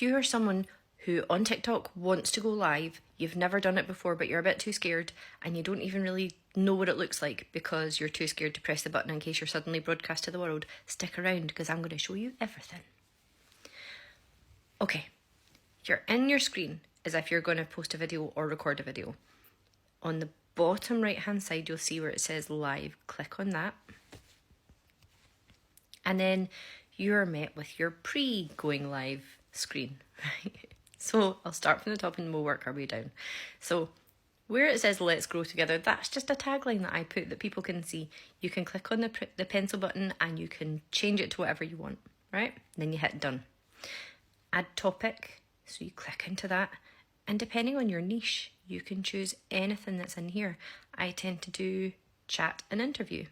if you are someone who on TikTok wants to go live, you've never done it before, but you're a bit too scared and you don't even really know what it looks like because you're too scared to press the button in case you're suddenly broadcast to the world, stick around because I'm going to show you everything. Okay, you're in your screen as if you're going to post a video or record a video. On the bottom right hand side, you'll see where it says live. Click on that. And then you're met with your pre-going live screen, right? So I'll start from the top and we'll work our way down. So where it says let's grow together, that's just a tagline that I put that people can see. You can click on the pencil button and you can change it to whatever you want, right? And then you hit done. Add topic, so you click into that. And depending on your niche, you can choose anything that's in here. I tend to do chat and interview.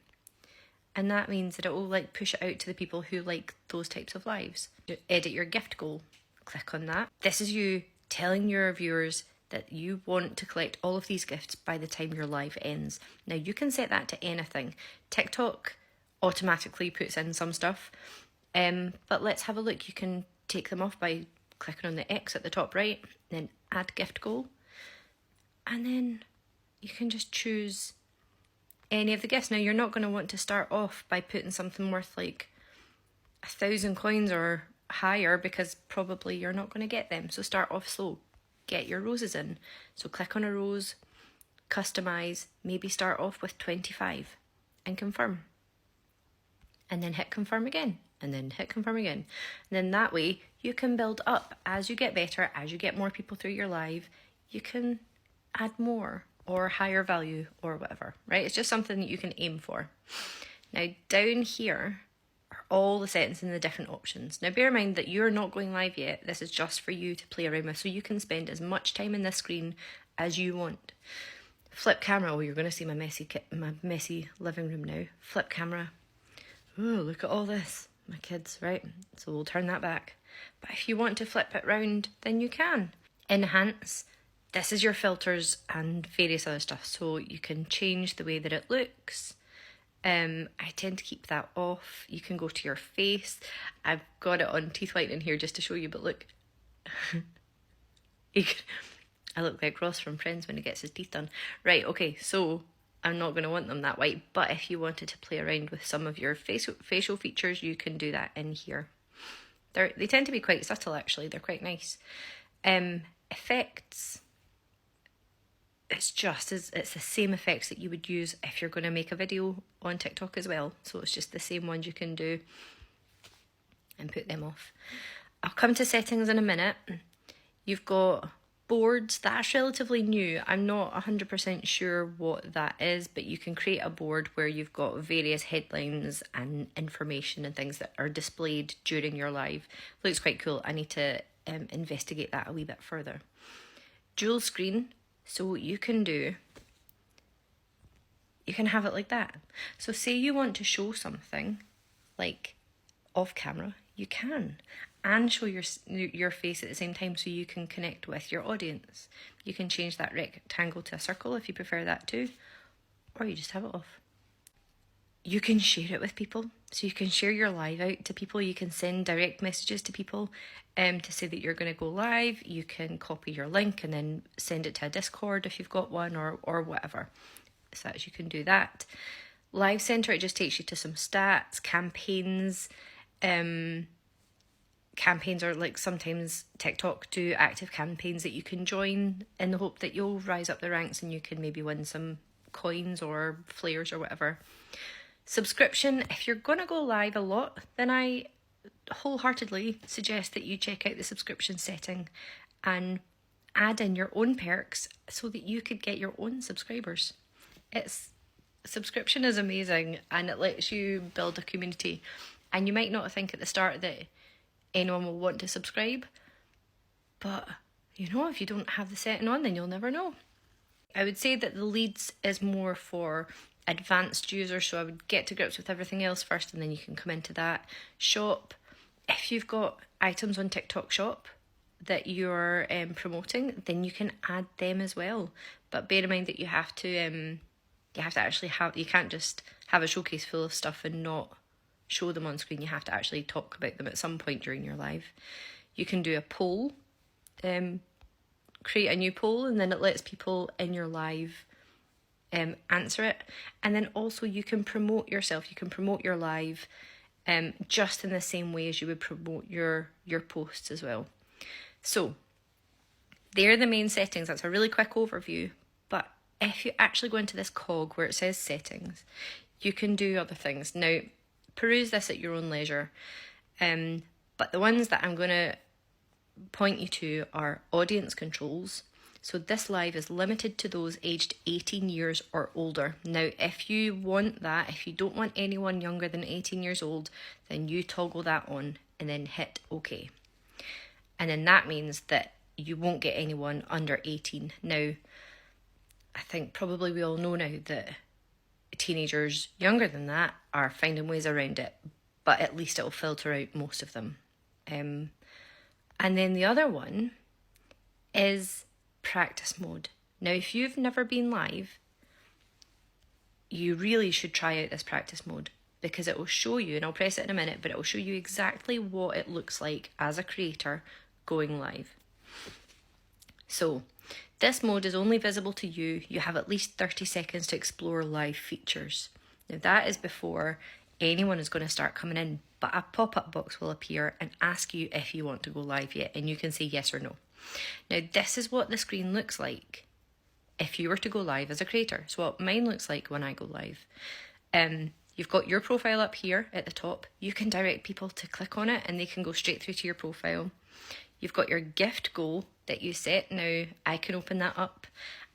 And that means that it will like push it out to the people who like those types of lives. Edit your gift goal. Click on that. This is you telling your viewers that you want to collect all of these gifts by the time your live ends. Now you can set that to anything. TikTok automatically puts in some stuff, but let's have a look. You can take them off by clicking on the X at the top right, then add gift goal, and then you can just choose any of the gifts. Now you're not going to want to start off by putting something worth like 1,000 coins or higher because probably you're not going to get them. So start off slow, get your roses in. So click on a rose, customize, maybe start off with 25 and confirm. And then hit confirm again, and then hit confirm again. And then that way you can build up as you get better, as you get more people through your live, you can add more or higher value or whatever, right? It's just something that you can aim for. Now down here are all the settings and the different options. Now bear in mind that you're not going live yet. This is just for you to play around with, so you can spend as much time in this screen as you want. Flip camera. Oh, you're going to see my messy living room now. Flip camera. Oh, look at all this. My kids, right? So we'll turn that back. But if you want to flip it round, then you can. Enhance. This is your filters and various other stuff. So you can change the way that it looks. I tend to keep that off. You can go to your face. I've got it on teeth whitening here just to show you, but look. I look like Ross from Friends when he gets his teeth done. Right, okay, so I'm not going to want them that white, but if you wanted to play around with some of your facial features, you can do that in here. They tend to be quite subtle, actually. They're quite nice. Effects. It's the same effects that you would use if you're going to make a video on TikTok as well. So it's just the same ones you can do and put them off. I'll come to settings in a minute. You've got boards. That's relatively new. I'm not 100% sure what that is, but you can create a board where you've got various headlines and information and things that are displayed during your live. Looks quite cool. I need to investigate that a wee bit further. Dual screen. So you can have it like that. So say you want to show something like off camera, you can, and show your face at the same time so you can connect with your audience. You can change that rectangle to a circle if you prefer that too, or you just have it off. You can share it with people. So you can share your live out to people. You can send direct messages to people to say that you're going to go live. You can copy your link and then send it to a Discord if you've got one or whatever. So that you can do that. Live Center, it just takes you to some stats, campaigns. Campaigns are like sometimes TikTok do active campaigns that you can join in the hope that you'll rise up the ranks and you can maybe win some coins or flares or whatever. Subscription, if you're going to go live a lot, then I wholeheartedly suggest that you check out the subscription setting and add in your own perks so that you could get your own subscribers. Subscription is amazing and it lets you build a community. And you might not think at the start that anyone will want to subscribe, but if you don't have the setting on, then you'll never know. I would say that the leads is more for advanced users, so I would get to grips with everything else first and then you can come into that. Shop, if you've got items on TikTok Shop that you're promoting, then you can add them as well. But bear in mind that you have to actually you can't just have a showcase full of stuff and not show them on screen. You have to actually talk about them at some point during your live. You can do a poll, create a new poll, and then it lets people in your live answer it. And then also you can promote yourself. You can promote your live just in the same way as you would promote your posts as well. So they're the main settings. That's a really quick overview. But if you actually go into this cog where it says settings, you can do other things. Now, peruse this at your own leisure. But the ones that I'm going to point you to are audience controls. So this live is limited to those aged 18 years or older. Now, if you want that, if you don't want anyone younger than 18 years old, then you toggle that on and then hit OK. And then that means that you won't get anyone under 18. Now, I think probably we all know now that teenagers younger than that are finding ways around it, but at least it'll filter out most of them. And then the other one is practice mode. Now, if you've never been live, you really should try out this practice mode, because it will show you, and I'll press it in a minute, but it will show you exactly what it looks like as a creator going live. So this mode is only visible to you. You have at least 30 seconds to explore live features. Now, that is before anyone is going to start coming in, but a pop-up box will appear and ask you if you want to go live yet, and you can say yes or no. Now, this is what the screen looks like if you were to go live as a creator. So what mine looks like when I go live. You've got your profile up here at the top. You can direct people to click on it and they can go straight through to your profile. You've got your gift goal that you set. Now, I can open that up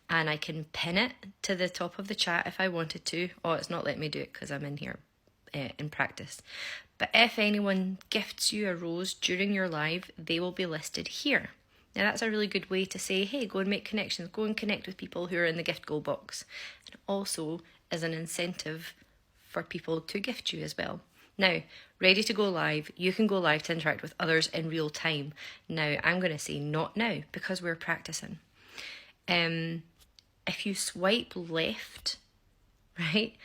and I can pin it to the top of the chat if I wanted to. Oh, it's not letting me do it because I'm in here in practice. But if anyone gifts you a rose during your live, they will be listed here. Now, that's a really good way to say, hey, go and make connections, go and connect with people who are in the gift goal box. And also as an incentive for people to gift you as well. Now, ready to go live, you can go live to interact with others in real time. Now, I'm going to say not now because we're practicing. If you swipe left, right,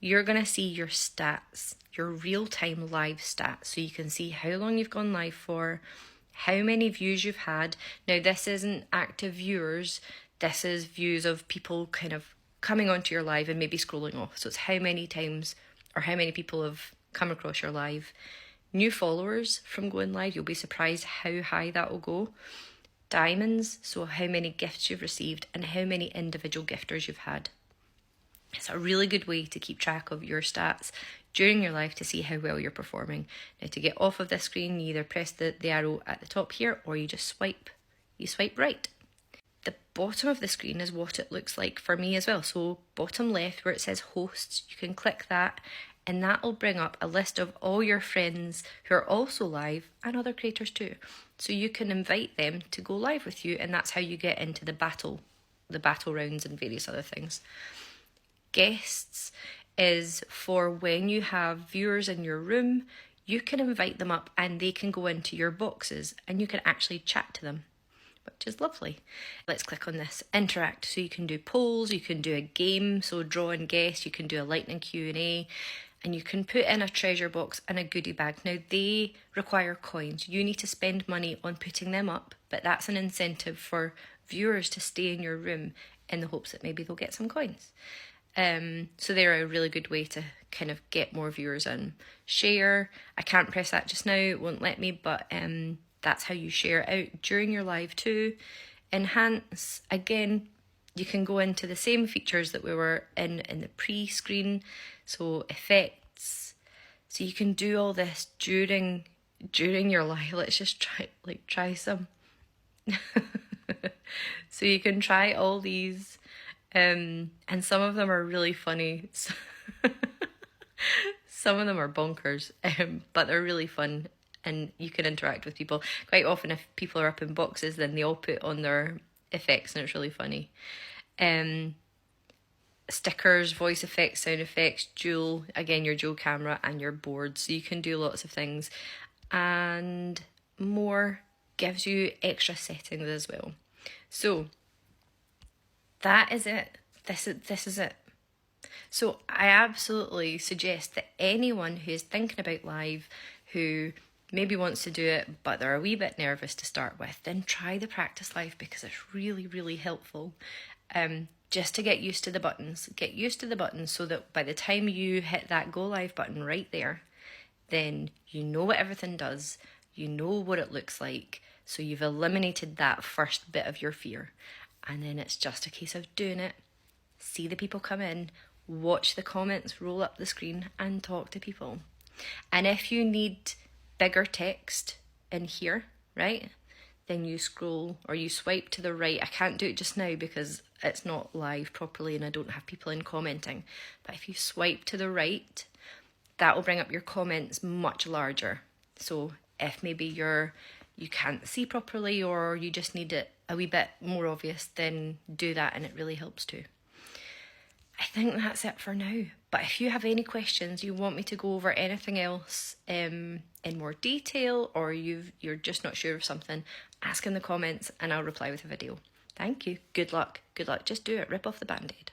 you're going to see your stats, your real-time live stats. So you can see how long you've gone live for, how many views you've had. Now, this isn't active viewers. This is views of people kind of coming onto your live and maybe scrolling off. So it's how many times or how many people have come across your live. New followers from going live, you'll be surprised how high that will go. Diamonds, so how many gifts you've received and how many individual gifters you've had. It's a really good way to keep track of your stats during your live to see how well you're performing. Now, to get off of this screen, you either press the arrow at the top here or you just swipe right. The bottom of the screen is what it looks like for me as well. So bottom left where it says hosts, you can click that and that will bring up a list of all your friends who are also live and other creators too. So you can invite them to go live with you, and that's how you get into the battle rounds and various other things. Guests is for when you have viewers in your room, you can invite them up and they can go into your boxes and you can actually chat to them, which is lovely. Let's click on this, interact. So you can do polls, you can do a game, so draw and guess, you can do a lightning Q&A, and you can put in a treasure box and a goodie bag. Now, they require coins. You need to spend money on putting them up, but that's an incentive for viewers to stay in your room in the hopes that maybe they'll get some coins. So they're a really good way to kind of get more viewers in. Share, I can't press that just now, it won't let me, but that's how you share it out during your live too. Enhance, again, you can go into the same features that we were in the pre-screen, so effects. So you can do all this during your live. Let's just try some. So you can try all these. And some of them are really funny. Some of them are bonkers, but they're really fun and you can interact with people. Quite often if people are up in boxes, then they all put on their effects and it's really funny. Stickers, voice effects, sound effects, dual, again your dual camera and your board. So you can do lots of things, and more gives you extra settings as well. So that is it. This is it. So I absolutely suggest that anyone who is thinking about live, who maybe wants to do it, but they're a wee bit nervous to start with, then try the practice live, because it's really, really helpful. Just to get used to the buttons. Get used to the buttons so that by the time you hit that go live button right there, then you know what everything does, you know what it looks like, so you've eliminated that first bit of your fear. And then it's just a case of doing it, see the people come in, watch the comments roll up the screen and talk to people. And if you need bigger text in here, right, then you scroll or you swipe to the right. I can't do it just now because it's not live properly and I don't have people in commenting. But if you swipe to the right, that will bring up your comments much larger. So if maybe you can't see properly or you just need it a wee bit more obvious, then do that and it really helps too. I think that's it for now. But if you have any questions, you want me to go over anything else in more detail, or you're just not sure of something, ask in the comments and I'll reply with a video. Thank you. Good luck. Good luck. Just do it. Rip off the Band-Aid.